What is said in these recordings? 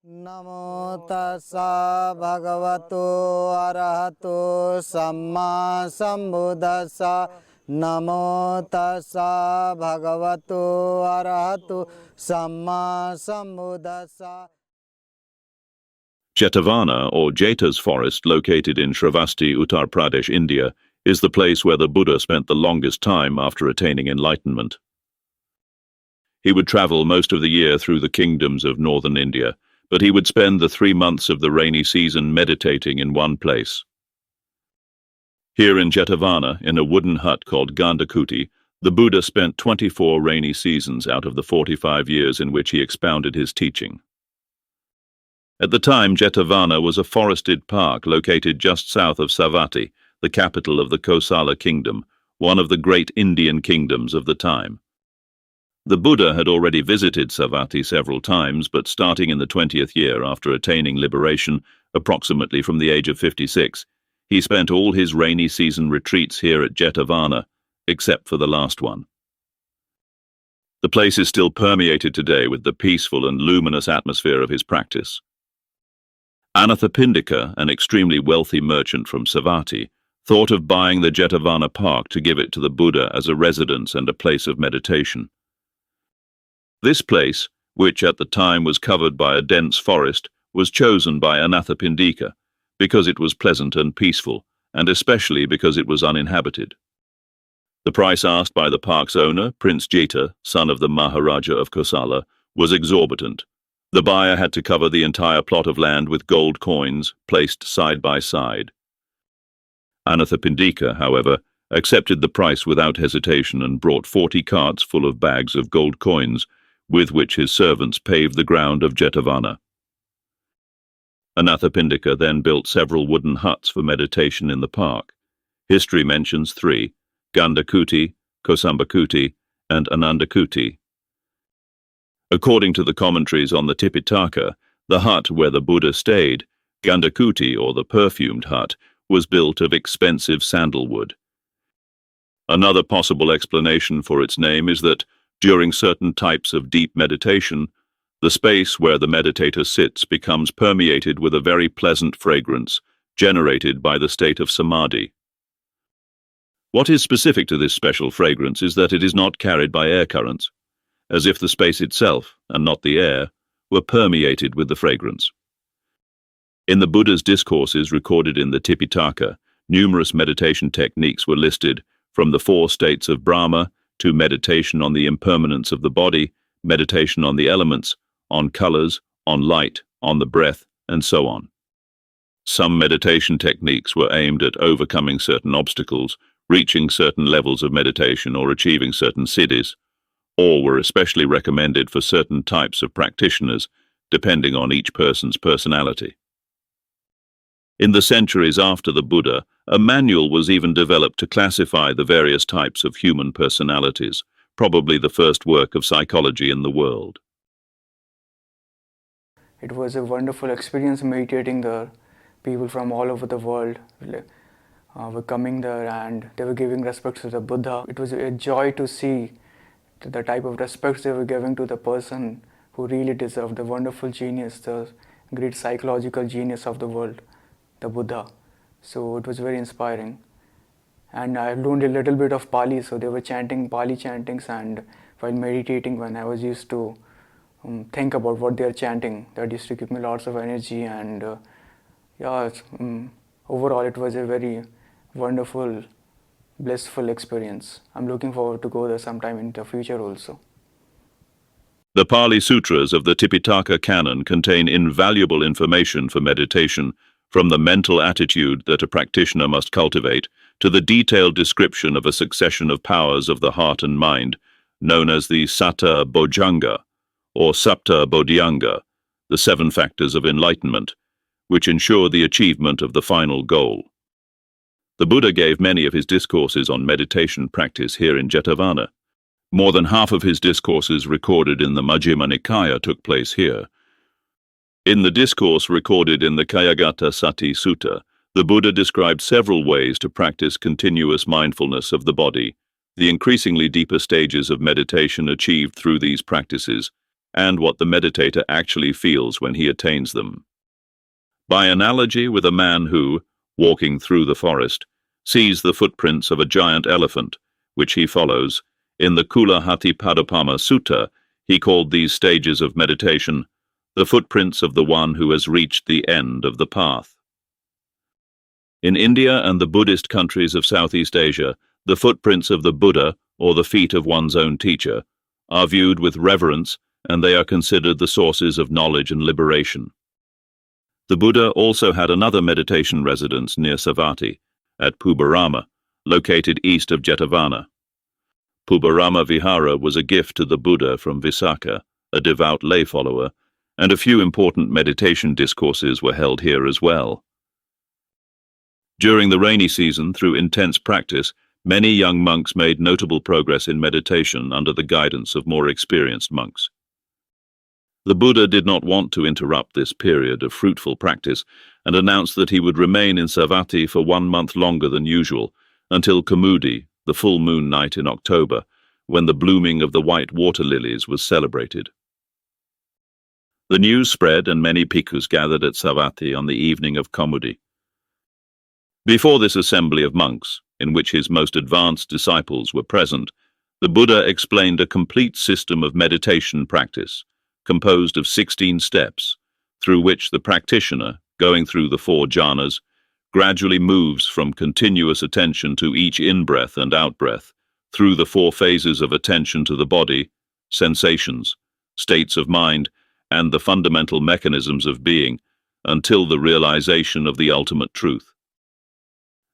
Namo tassa bhagavato arahato samma sambuddhassa. Namo tassa bhagavato arahato samma sambuddhassa. Jetavana, or Jeta's forest, located in Shravasti, Uttar Pradesh, India, is the place where the Buddha spent the longest time after attaining enlightenment. He would travel most of the year through the kingdoms of northern India, but he would spend the 3 months of the rainy season meditating in one place. Here in Jetavana, in a wooden hut called Gandakuti, the Buddha spent 24 rainy seasons out of the 45 years in which he expounded his teaching. At the time, Jetavana was a forested park located just south of Savatthi, the capital of the Kosala kingdom, one of the great Indian kingdoms of the time. The Buddha had already visited Savatthi several times, but starting in the 20th year after attaining liberation, approximately from the age of 56, he spent all his rainy season retreats here at Jetavana, except for the last one. The place is still permeated today with the peaceful and luminous atmosphere of his practice. Anathapindika, an extremely wealthy merchant from Savatthi, thought of buying the Jetavana park to give it to the Buddha as a residence and a place of meditation. This place, which at the time was covered by a dense forest, was chosen by Anathapindika because it was pleasant and peaceful, and especially because it was uninhabited. The price asked by the park's owner, Prince Jeta, son of the Maharaja of Kosala, was exorbitant. The buyer had to cover the entire plot of land with gold coins placed side by side. Anathapindika, however, accepted the price without hesitation and brought 40 carts full of bags of gold coins, with which his servants paved the ground of Jetavana. Anathapindika then built several wooden huts for meditation in the park. History mentions 3, Gandakuti, Kosambakuti, and Anandakuti. According to the commentaries on the Tipitaka, the hut where the Buddha stayed, Gandakuti, or the perfumed hut, was built of expensive sandalwood. Another possible explanation for its name is that, during certain types of deep meditation, the space where the meditator sits becomes permeated with a very pleasant fragrance generated by the state of samadhi. What is specific to this special fragrance is that it is not carried by air currents, as if the space itself, and not the air, were permeated with the fragrance. In the Buddha's discourses recorded in the Tipitaka, numerous meditation techniques were listed, from the 4 states of Brahma to meditation on the impermanence of the body, meditation on the elements, on colors, on light, on the breath, and so on. Some meditation techniques were aimed at overcoming certain obstacles, reaching certain levels of meditation, or achieving certain siddhis, or were especially recommended for certain types of practitioners, depending on each person's personality. In the centuries after the Buddha, a manual was even developed to classify the various types of human personalities, probably the first work of psychology in the world. It was a wonderful experience meditating there. People from all over the world were coming there and they were giving respect to the Buddha. It was a joy to see the type of respect they were giving to the person who really deserved the wonderful genius, the great psychological genius of the world, the Buddha. So it was very inspiring. And I learned a little bit of Pali, so they were chanting Pali chantings, and while meditating, when I was used to think about what they are chanting, that used to give me lots of energy, and overall it was a very wonderful, blissful experience. I'm looking forward to go there sometime in the future also. The Pali Sutras of the Tipitaka canon contain invaluable information for meditation, from the mental attitude that a practitioner must cultivate to the detailed description of a succession of powers of the heart and mind, known as the Sata Bojjhanga, or Sapta Bodhyanga, the 7 factors of enlightenment, which ensure the achievement of the final goal. The Buddha gave many of his discourses on meditation practice here in Jetavana. More than half of his discourses recorded in the Majjhima Nikaya took place here. In the discourse recorded in the Kayagata Sati Sutta, the Buddha described several ways to practice continuous mindfulness of the body. The increasingly deeper stages of meditation achieved through these practices and what the meditator actually feels when he attains them. By analogy with a man who, walking through the forest, sees the footprints of a giant elephant, which he follows, in the Kulahatipadopama Sutta, he called these stages of meditation the footprints of the one who has reached the end of the path. In India and the Buddhist countries of Southeast Asia, the footprints of the Buddha, or the feet of one's own teacher, are viewed with reverence, and they are considered the sources of knowledge and liberation. The Buddha also had another meditation residence near Savatthi, at Pubarama, located east of Jetavana. Pubarama Vihara was a gift to the Buddha from Visakha, a devout lay follower, and a few important meditation discourses were held here as well. During the rainy season, through intense practice, many young monks made notable progress in meditation under the guidance of more experienced monks. The Buddha did not want to interrupt this period of fruitful practice and announced that he would remain in Savatthi for 1 month longer than usual, until Kamudi, the full moon night in October, when the blooming of the white water lilies was celebrated. The news spread and many bhikkhus gathered at Savatthi on the evening of Kamudi. Before this assembly of monks, in which his most advanced disciples were present, the Buddha explained a complete system of meditation practice, composed of 16 steps, through which the practitioner, going through the 4 jhanas, gradually moves from continuous attention to each in-breath and out-breath, through the 4 phases of attention to the body, sensations, states of mind, and the fundamental mechanisms of being, until the realization of the ultimate truth.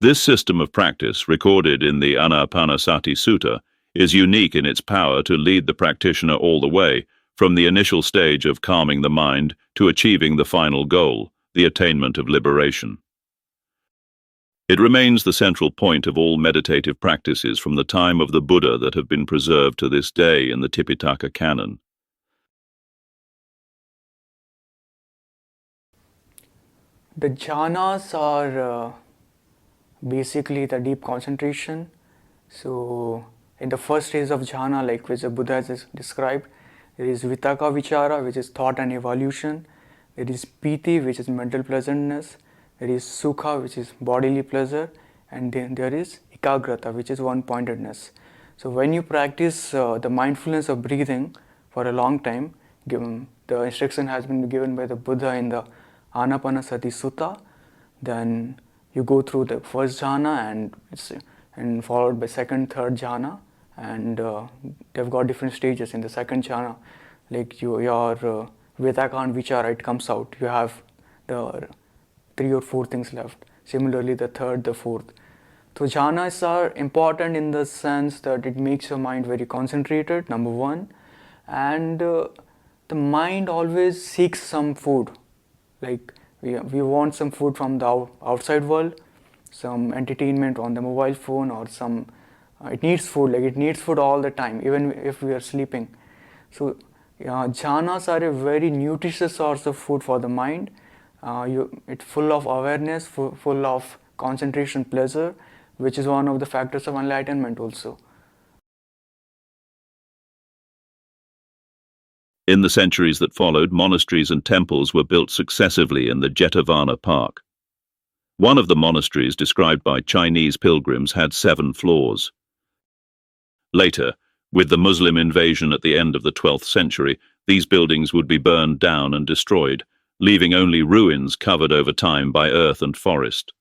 This system of practice, recorded in the Anapanasati Sutta, is unique in its power to lead the practitioner all the way, from the initial stage of calming the mind to achieving the final goal, the attainment of liberation. It remains the central point of all meditative practices from the time of the Buddha that have been preserved to this day in the Tipitaka canon. The jhanas are basically the deep concentration. So in the first stage of jhana, like which the Buddha has described, there is vitaka vichara, which is thought and evolution. There is piti, which is mental pleasantness. There is sukha, which is bodily pleasure, and then there is ekagrata, which is one-pointedness. So when you practice the mindfulness of breathing for a long time, given the instruction has been given by the Buddha in the Anapanasati Sutta, then you go through the first jhana and followed by second, third jhana, and they've got different stages in the second jhana. Like your vitaka and vichara, it comes out. You have the 3 or 4 things left. Similarly, the third, the fourth. So jhanas are important in the sense that it makes your mind very concentrated, number one, and the mind always seeks some food. Like we want some food from the outside world, some entertainment on the mobile phone, or some it needs food. Like it needs food all the time, even if we are sleeping. So jhanas are a very nutritious source of food for the mind. It's full of awareness, full of concentration, pleasure, which is one of the factors of enlightenment also. In the centuries that followed, monasteries and temples were built successively in the Jetavana Park. One of the monasteries described by Chinese pilgrims had 7 floors. Later, with the Muslim invasion at the end of the 12th century, these buildings would be burned down and destroyed, leaving only ruins covered over time by earth and forest.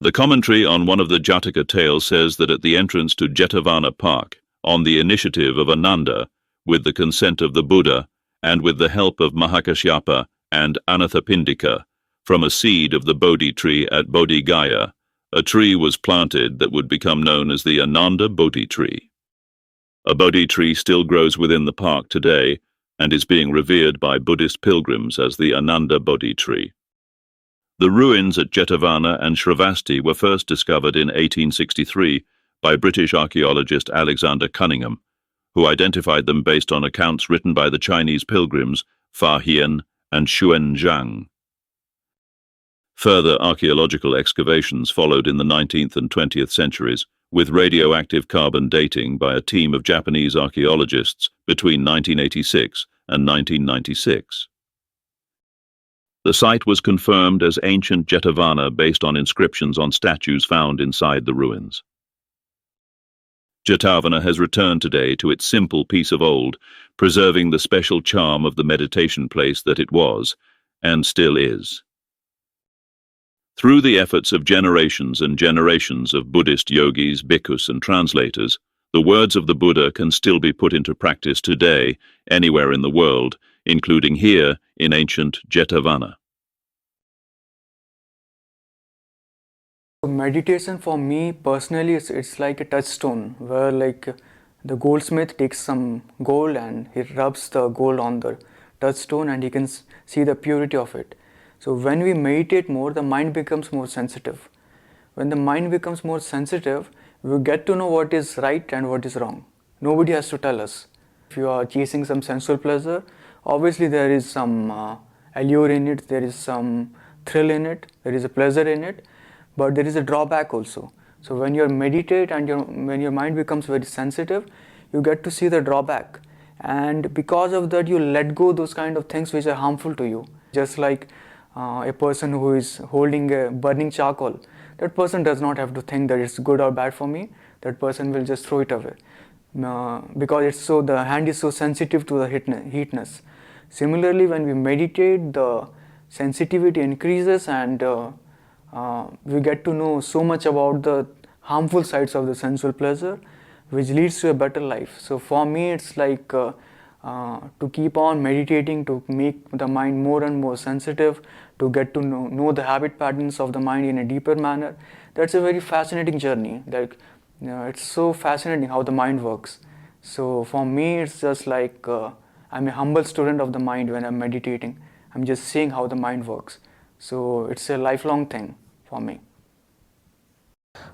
The commentary on one of the Jataka tales says that at the entrance to Jetavana Park, on the initiative of Ananda, with the consent of the Buddha, and with the help of Mahakashyapa and Anathapindika, from a seed of the Bodhi tree at Bodhigaya, a tree was planted that would become known as the Ananda Bodhi tree. A Bodhi tree still grows within the park today and is being revered by Buddhist pilgrims as the Ananda Bodhi tree. The ruins at Jetavana and Shravasti were first discovered in 1863 by British archaeologist Alexander Cunningham, who identified them based on accounts written by the Chinese pilgrims Fa Hien and Xuan Zhang. Further archaeological excavations followed in the 19th and 20th centuries, with radioactive carbon dating by a team of Japanese archaeologists between 1986 and 1996. The site was confirmed as ancient Jetavana based on inscriptions on statues found inside the ruins. Jetavana has returned today to its simple piece of old, preserving the special charm of the meditation place that it was, and still is. Through the efforts of generations and generations of Buddhist yogis, bhikkhus, and translators, the words of the Buddha can still be put into practice today, anywhere in the world, including here in ancient Jetavana. Meditation for me personally, it's like a touchstone where the goldsmith takes some gold and he rubs the gold on the touchstone and he can see the purity of it. So when we meditate more, the mind becomes more sensitive. When the mind becomes more sensitive, we get to know what is right and what is wrong. Nobody has to tell us. If you are chasing some sensual pleasure, obviously there is some allure in it, there is some thrill in it, there is a pleasure in it, but there is a drawback also. So when you meditate and when your mind becomes very sensitive, you get to see the drawback, and because of that you let go those kind of things which are harmful to you. Just like a person who is holding a burning charcoal, that person does not have to think that it's good or bad for me. That person will just throw it away because the hand is so sensitive to the heatness. Similarly, when we meditate, the sensitivity increases and we get to know so much about the harmful sides of the sensual pleasure, which leads to a better life. So for me, it's like to keep on meditating, to make the mind more and more sensitive, to get to know the habit patterns of the mind in a deeper manner. That's a very fascinating journey. It's so fascinating how the mind works. So for me, it's just like I'm a humble student of the mind when I'm meditating. I'm just seeing how the mind works. So it's a lifelong thing for me.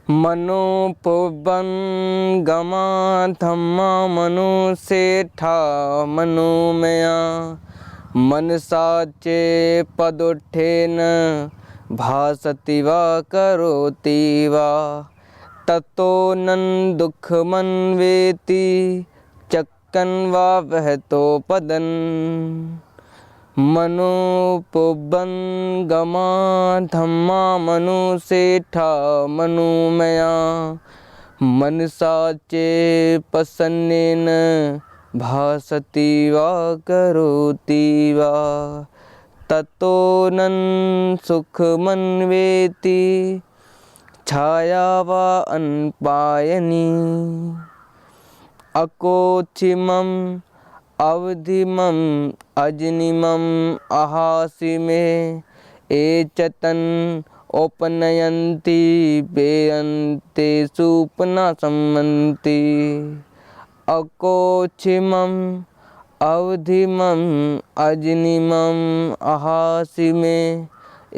Mano puban gama dhamma manu setha manu maya mansache paduthena bhasati va karoti va tato nan dukh manveti chakkan va vahto padan Manu puban gama dhamma manu setha manu maya mansache pasannena bhasati va karoti va tato nan sukh manveti chaya va anpayani akochimam avdhimam ajnimam ahasime echatan opanayanti beyante supna sammanti akochimam avdhimam ajnimam ahasime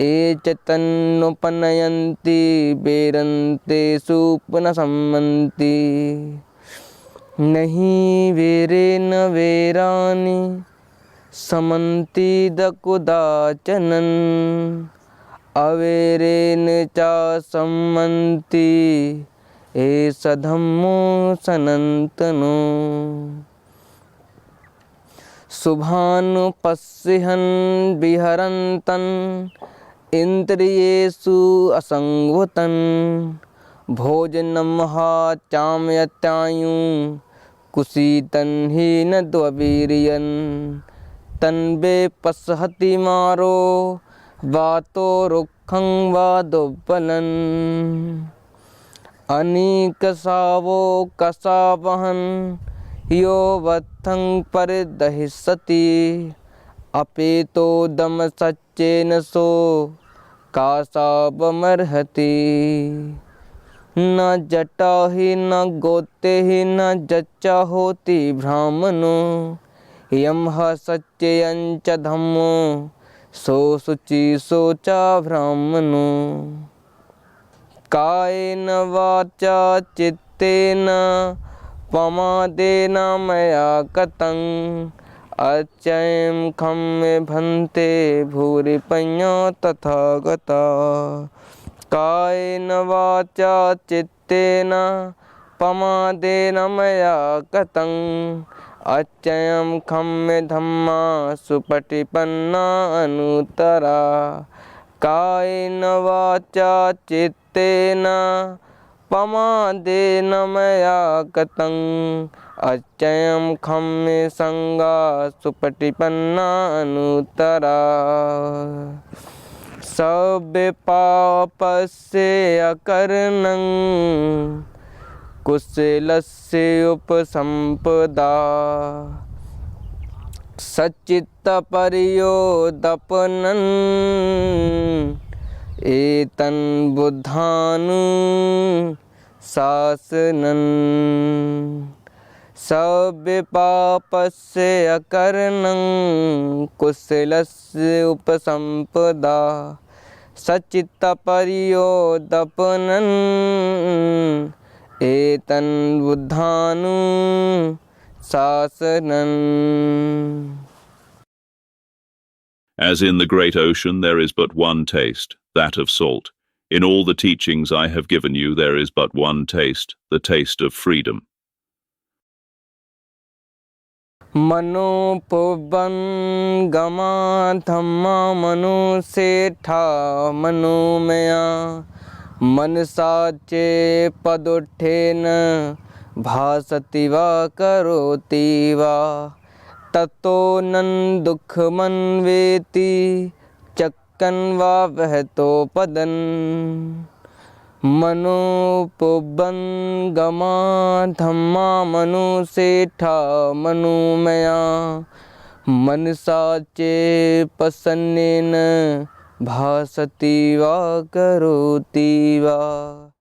echatan opanayanti beyante supna sammanti नहीं वेरे न वेरानि समन्ति दकुदाचनन् अवेरेन च सम्मन्ति एष धम्मो सनातनो शुभानुपश्यन् विहरन्तन् इन्द्रियेषु असंवतन् भोजनमः चामयत्यायुः कुशीतन ही न द्ववीर्यन तन्वे पसहति मारो वातो रुखं वा दुब्बलन अनीक सावो कसावहन यो वत्थं परिदहिष्यति अपेतो दम सच्चेन सो कासावमर्हति न जटा ही न गोते ही न जच्चा होती ब्राह्मणो यम सच्चयंच धम्मो सो शुचि सोचा ब्राह्मणो कायेन वाचा चित्तेन पमादेन मया कतं अचयं खं मे भन्ते भूरि पञ्या तथा गता कायेन वाचा चित्तेन पमादेन मया कतं अच्चयं खम्य धम्मा सुपटिपन्ना अनुतरा कायेन वाचा चित्तेन पमादेन मया गतं अच्चयं खम्य संगा सुपटिपन्ना अनुतरा सव्यपापस्य अकर्णं कुशलस्य उपसम्पदा सच्चित्तपर्योदपनन् एतन् बुद्धानुशासनन् सव्यपापस्य अकर्णं कुशलस्य उपसम्पदा सच्चित्तपर्योदपनन् एतन् बुद्धानुशासनन्. As in the great ocean there is but one taste, that of salt. In all the teachings I have given you there is but one taste, the taste of freedom. मनोपुबं गमा धम्मा मनुसेठा मनोमया मनसा चे पदुत्थेन भासति वा करोति वा ततो नन् दुःखमन्वेति चक्कन् वा वहतो पदन् मनोपुबं गमा धम्मा मनुसेठा मनोमया मनसा चे प्रसन्नेन भासति वा करोति वा.